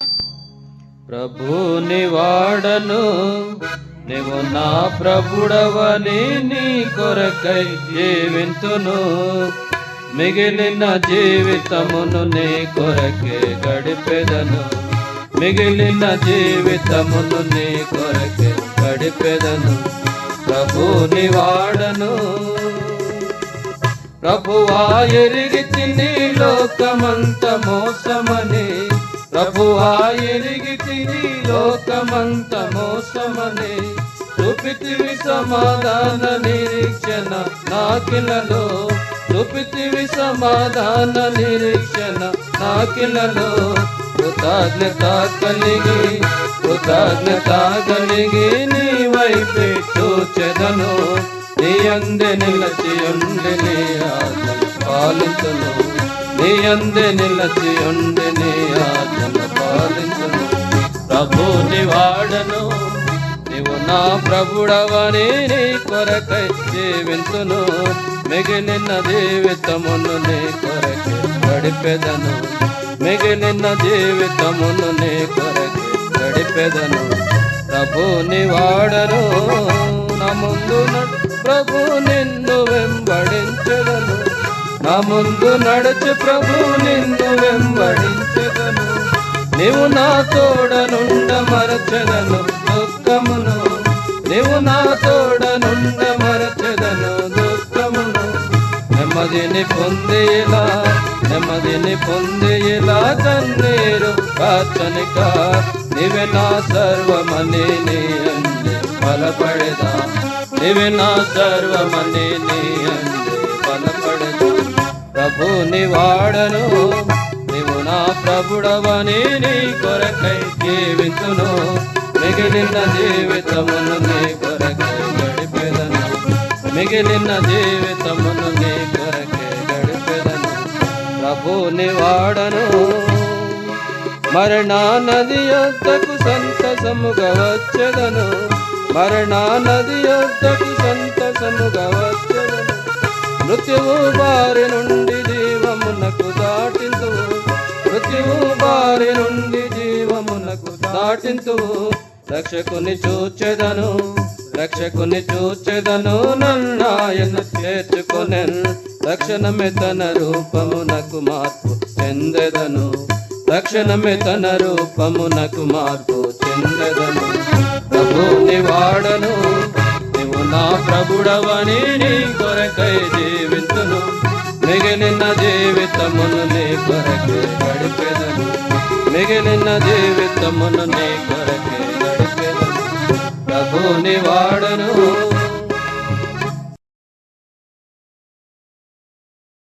ప్రభుని వాడను, నీవు నా ప్రభుడవని నీ కొరకై జీవింతును. మిగిలిన జీవితమును నీ కొరకే గడిపెదను. మిగిలిన జీవితమును నీ కొరకే గడిపెదను. ప్రభుని వాడను. ప్రభువా ఎరిగి తిని లోకమంత మోసమని, ప్రభువా ఎరిగి తిని లోకమంత మోసమని, చూపితివి సమాధాన నిరీక్షణ నాకిలలో. చూపితివి సమాధాన నిరీక్షణ నాకిలలో. కృతజ్ఞత కలిగి నీ వైపే చూచెదను. నీ అందే నిలచి ఉండి నీ ఆజ్ఞలు పాలించును. నీ అందే నిలచి ఉండి నీ ఆజ్ఞలు పాలించును. ప్రభుని వాడను, నీవు నా ప్రభుడవని నీ కొరకై జీవింతును. మిగిలిన జీవితమును నీ కొరకే గడిపెదను. మిగిలిన జీవితమును నీ కొరకే గడిపెదను. ప్రభుని వాడను. నా ముందు ప్రభు నిన్ను వెంబడించెదను. నా ముందు నడుచు ప్రభు నిన్ను వెంబడించెదను. నీవు నా తోడనుండ మరచెదను దుఃఖమును. నీవు నా తోడనుండ మరచెదను దుఃఖమును. నెమ్మదిని పొందేలా కన్నీరు కార్చనిక. నీవే నా సర్వమని నీ అందే బలపడేదా. నీవే నా సర్వమని నీ అందే బలపడేదా. ప్రభుని వాడను, నీవు నా ప్రభుడవని నీ కొరకై జీవింతును. మిగిలిన జీవితమును నీ కొరకై గడిపెదను. మిగిలిన జీవితమును నీ కొరకే గడిపెదను. ప్రభుని వాడను. మరణ నది యొద్దకు సంతసముగా వచ్చెదను. మరణ నది యొద్దకు సంతసముగా వచ్చెదను. మృత్యువు బారి నుండి జీవమునకు దాటింతువు. మృత్యువు బారి నుండి జీవమునకు దాటింతువు. రక్షకుని చూచెదను, రక్షకుని చూచెదను. నన్నాయన చేర్చుకొనెను. తక్షణమే తన రూపమునకు మార్పు చెందెదను. తక్షణమే తన రూపమునకు మార్పు చెందెదను. ప్రభుని వాడను, నీవు నా ప్రభుడవని నీ కొరకై జీవింతును. మిగిలిన జీవితమును నీ కొరకే గడిపెదను. మిగిలిన జీవితమును నీ కొరకే గడిపెదను. ప్రభుని వాడను.